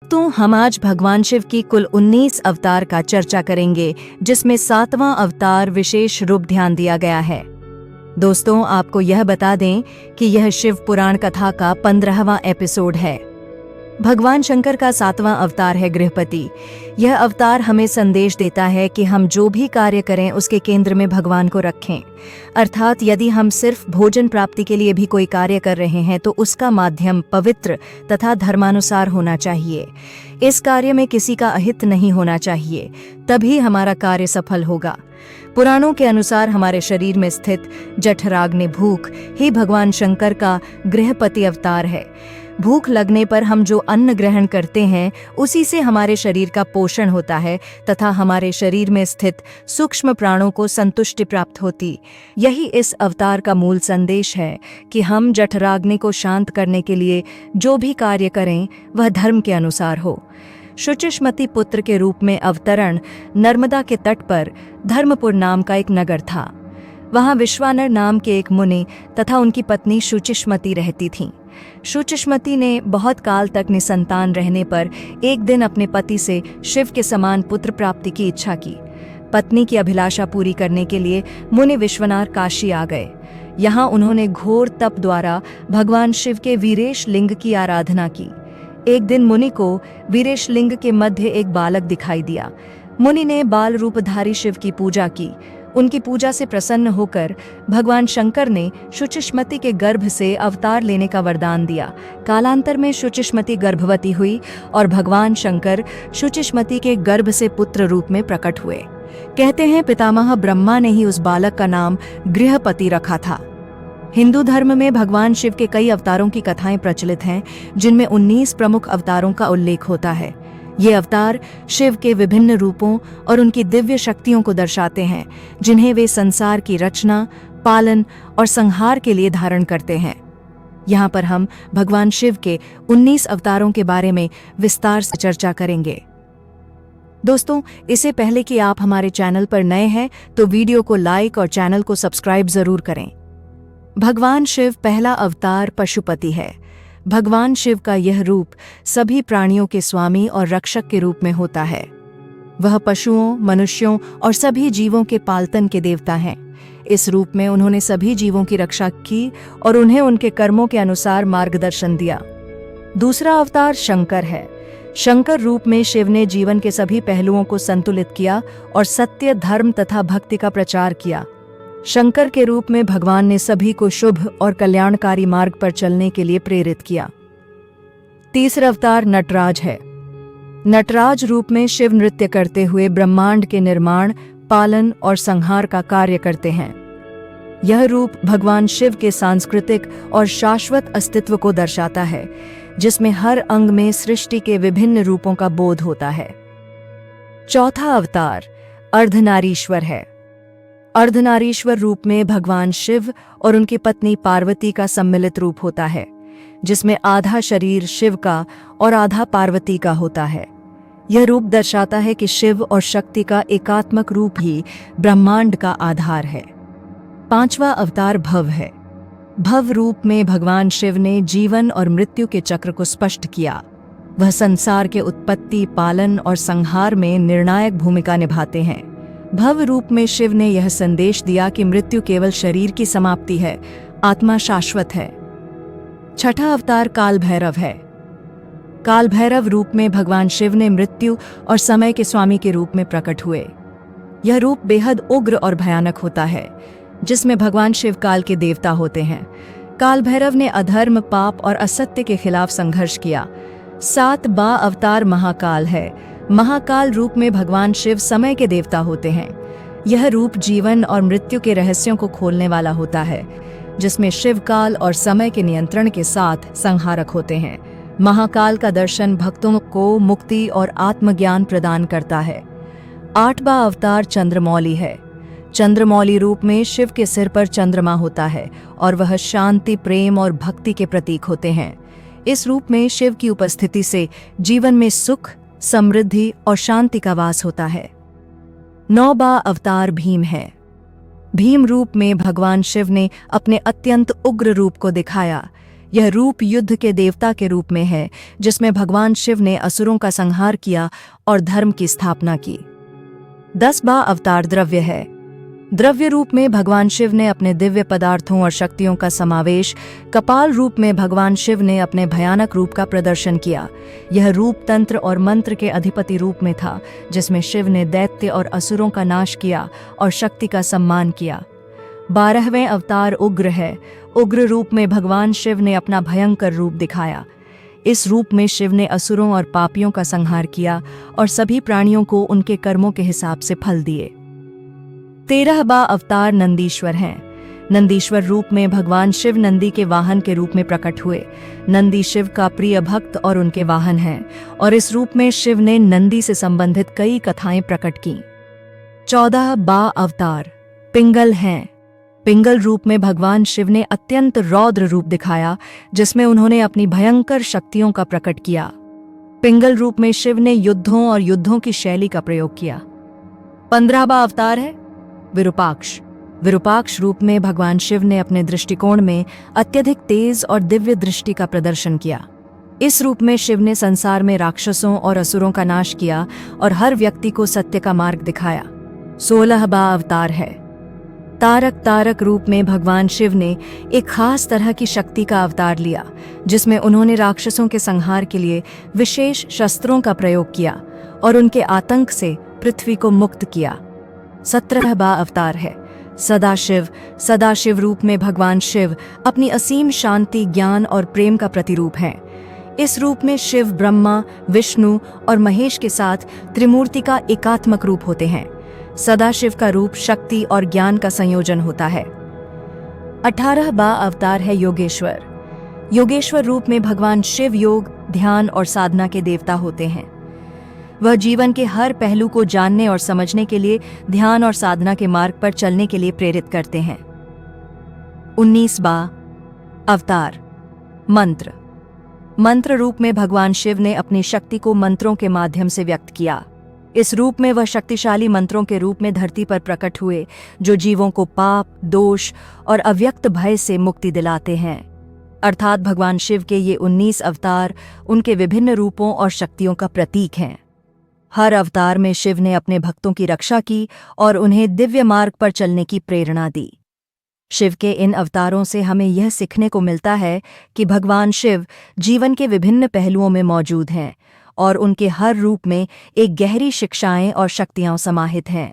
दोस्तों, हम आज भगवान शिव की कुल 19 अवतार का चर्चा करेंगे, जिसमें 7वां अवतार विशेष रूप ध्यान दिया गया है। दोस्तों, आपको यह बता दें कि यह शिव पुराण कथा का 15वां एपिसोड है। भगवान शंकर का 7वां अवतार है गृहपति। यह अवतार हमें संदेश देता है कि हम जो भी कार्य करें उसके केंद्र में भगवान को रखें। अर्थात यदि हम सिर्फ भोजन प्राप्ति के लिए भी कोई कार्य कर रहे हैं तो उसका माध्यम पवित्र तथा धर्मानुसार होना चाहिए। इस कार्य में किसी का अहित नहीं होना चाहिए, तभी हमारा कार्य सफल होगा। पुराणों के अनुसार हमारे शरीर में स्थित जठराग्नि भूख ही भगवान शंकर का गृहपति अवतार है। भूख लगने पर हम जो अन्न ग्रहण करते हैं उसी से हमारे शरीर का पोषण होता है तथा हमारे शरीर में स्थित सूक्ष्म प्राणों को संतुष्टि प्राप्त होती। यही इस अवतार का मूल संदेश है कि हम जठराग्नि को शांत करने के लिए जो भी कार्य करें वह धर्म के अनुसार हो। शुचिष्मति पुत्र के रूप में अवतरण नर्मदा के तट पर धर्मपुर नाम का एक नगर था। वहां विश्वानर नाम के एक मुनि तथा उनकी पत्नी शुचिष्मति रहती थीं। शुचिष्मति ने बहुत काल तक निसंतान रहने पर एक दिन अपने पति से शिव के समान पुत्र प्राप्ति की इच्छा की। पत्नी की अभिलाषा पूरी करने के लिए मुनि विश्वनाथ काशी आ गए। यहाँ उन्होंने घोर तप द्वारा भगवान शिव के वीरेश लिंग की आराधना की। एक दिन मुनि को वीरेश लिंग के मध्य एक बालक दिखाई दिया। मुनि ने बाल रूपधारी शिव की पूजा की। उनकी पूजा से प्रसन्न होकर भगवान शंकर ने शुचिष्मति के गर्भ से अवतार लेने का वरदान दिया। कालांतर में शुचिष्मति गर्भवती हुई और भगवान शंकर शुचिष्मति के गर्भ से पुत्र रूप में प्रकट हुए। कहते हैं पितामह ब्रह्मा ने ही उस बालक का नाम गृहपति रखा था। हिंदू धर्म में भगवान शिव के कई अवतारों की कथाएं प्रचलित हैं, जिनमें 19 प्रमुख अवतारों का उल्लेख होता है। ये अवतार शिव के विभिन्न रूपों और उनकी दिव्य शक्तियों को दर्शाते हैं, जिन्हें वे संसार की रचना, पालन और संहार के लिए धारण करते हैं। यहाँ पर हम भगवान शिव के 19 अवतारों के बारे में विस्तार से चर्चा करेंगे। दोस्तों, इससे पहले कि आप हमारे चैनल पर नए हैं तो वीडियो को लाइक और चैनल को सब्सक्राइब जरूर करें। भगवान शिव पहला अवतार पशुपति है। भगवान शिव का यह रूप सभी प्राणियों के स्वामी और रक्षक के रूप में होता है। वह पशुओं, मनुष्यों और सभी जीवों के पालतन के देवता हैं। इस रूप में उन्होंने सभी जीवों की रक्षा की और उन्हें उनके कर्मों के अनुसार मार्गदर्शन दिया। दूसरा अवतार शंकर है। शंकर रूप में शिव ने जीवन के सभी पहलुओं को संतुलित किया और सत्य, धर्म तथा भक्ति का प्रचार किया। शंकर के रूप में भगवान ने सभी को शुभ और कल्याणकारी मार्ग पर चलने के लिए प्रेरित किया। तीसरा अवतार नटराज है। नटराज रूप में शिव नृत्य करते हुए ब्रह्मांड के निर्माण, पालन और संहार का कार्य करते हैं। यह रूप भगवान शिव के सांस्कृतिक और शाश्वत अस्तित्व को दर्शाता है, जिसमें हर अंग में सृष्टि के विभिन्न रूपों का बोध होता है। चौथा अवतार अर्धनारीश्वर है। अर्धनारीश्वर रूप में भगवान शिव और उनकी पत्नी पार्वती का सम्मिलित रूप होता है, जिसमें आधा शरीर शिव का और आधा पार्वती का होता है। यह रूप दर्शाता है कि शिव और शक्ति का एकात्मक रूप ही ब्रह्मांड का आधार है। पांचवा अवतार भव है। भव रूप में भगवान शिव ने जीवन और मृत्यु के चक्र को स्पष्ट किया। वह संसार के उत्पत्ति, पालन और संहार में निर्णायक भूमिका निभाते हैं। भव रूप में शिव ने यह संदेश दिया कि मृत्यु केवल शरीर की समाप्ति है, आत्मा शाश्वत है। छठा अवतार काल भैरव है। काल भैरव रूप में भगवान शिव ने मृत्यु और समय के स्वामी के रूप में प्रकट हुए। यह रूप बेहद उग्र और भयानक होता है, जिसमें भगवान शिव काल के देवता होते हैं। काल भैरव ने अधर्म, पाप और असत्य के खिलाफ संघर्ष किया। 7वां अवतार महाकाल है। महाकाल रूप में भगवान शिव समय के देवता होते हैं। यह रूप जीवन और मृत्यु के रहस्यों को खोलने वाला होता है, जिसमें शिव काल और समय के नियंत्रण के साथ संहारक होते हैं। महाकाल का दर्शन भक्तों को मुक्ति और आत्मज्ञान प्रदान करता है। 8वां अवतार चंद्रमौली है। चंद्रमौली रूप में शिव के सिर पर चंद्रमा होता है और वह शांति, प्रेम और भक्ति के प्रतीक होते हैं। इस रूप में शिव की उपस्थिति से जीवन में सुख, समृद्धि और शांति का वास होता है। 9वां अवतार भीम है। भीम रूप में भगवान शिव ने अपने अत्यंत उग्र रूप को दिखाया। यह रूप युद्ध के देवता के रूप में है, जिसमें भगवान शिव ने असुरों का संहार किया और धर्म की स्थापना की। 10वां अवतार द्रव्य है। द्रव्य रूप में भगवान शिव ने अपने दिव्य पदार्थों और शक्तियों का समावेश, कपाल रूप में भगवान शिव ने अपने भयानक रूप का प्रदर्शन किया। यह रूप तंत्र और मंत्र के अधिपति रूप में था, जिसमें शिव ने दैत्य और असुरों का नाश किया और शक्ति का सम्मान किया। 12वें अवतार उग्र है। उग्र रूप में भगवान शिव ने अपना भयंकर रूप दिखाया। इस रूप में शिव ने असुरों और पापियों का संहार किया और सभी प्राणियों को उनके कर्मों के हिसाब से फल दिए। 13वां अवतार नंदीश्वर हैं। नंदीश्वर रूप में भगवान शिव नंदी के वाहन के रूप में प्रकट हुए। नंदी शिव का प्रिय भक्त और उनके वाहन हैं, और इस रूप में शिव ने नंदी से संबंधित कई कथाएं प्रकट की। 14वां अवतार पिंगल हैं। पिंगल रूप में भगवान शिव ने अत्यंत रौद्र रूप दिखाया, जिसमें उन्होंने अपनी भयंकर शक्तियों का प्रकट किया। पिंगल रूप में शिव ने युद्धों और युद्धों की शैली का प्रयोग किया। 15वां अवतार है विरूपाक्ष। विरूपाक्ष रूप में भगवान शिव ने अपने दृष्टिकोण में अत्यधिक तेज और दिव्य दृष्टि का प्रदर्शन किया। इस रूप में शिव ने संसार में राक्षसों और असुरों का नाश किया और हर व्यक्ति को सत्य का मार्ग दिखाया। 16वां अवतार है तारक। तारक रूप में भगवान शिव ने एक खास तरह की शक्ति का अवतार लिया, जिसमें उन्होंने राक्षसों के संहार के लिए विशेष शस्त्रों का प्रयोग किया और उनके आतंक से पृथ्वी को मुक्त किया। 17वां अवतार है सदाशिव। सदाशिव रूप में भगवान शिव अपनी असीम शांति, ज्ञान और प्रेम का प्रतिरूप हैं। इस रूप में शिव ब्रह्मा, विष्णु और महेश के साथ त्रिमूर्ति का एकात्मक रूप होते हैं। सदाशिव का रूप शक्ति और ज्ञान का संयोजन होता है। 18वां अवतार है योगेश्वर। योगेश्वर रूप में भगवान शिव योग, ध्यान और साधना के देवता होते हैं। वह जीवन के हर पहलू को जानने और समझने के लिए ध्यान और साधना के मार्ग पर चलने के लिए प्रेरित करते हैं। 19वां अवतार मंत्र। मंत्र रूप में भगवान शिव ने अपनी शक्ति को मंत्रों के माध्यम से व्यक्त किया। इस रूप में वह शक्तिशाली मंत्रों के रूप में धरती पर प्रकट हुए, जो जीवों को पाप, दोष और अव्यक्त भय से मुक्ति दिलाते हैं। अर्थात भगवान शिव के ये 19 अवतार उनके विभिन्न रूपों और शक्तियों का प्रतीक हैं। हर अवतार में शिव ने अपने भक्तों की रक्षा की और उन्हें दिव्य मार्ग पर चलने की प्रेरणा दी। शिव के इन अवतारों से हमें यह सीखने को मिलता है कि भगवान शिव जीवन के विभिन्न पहलुओं में मौजूद हैं और उनके हर रूप में एक गहरी शिक्षाएं और शक्तियां समाहित हैं।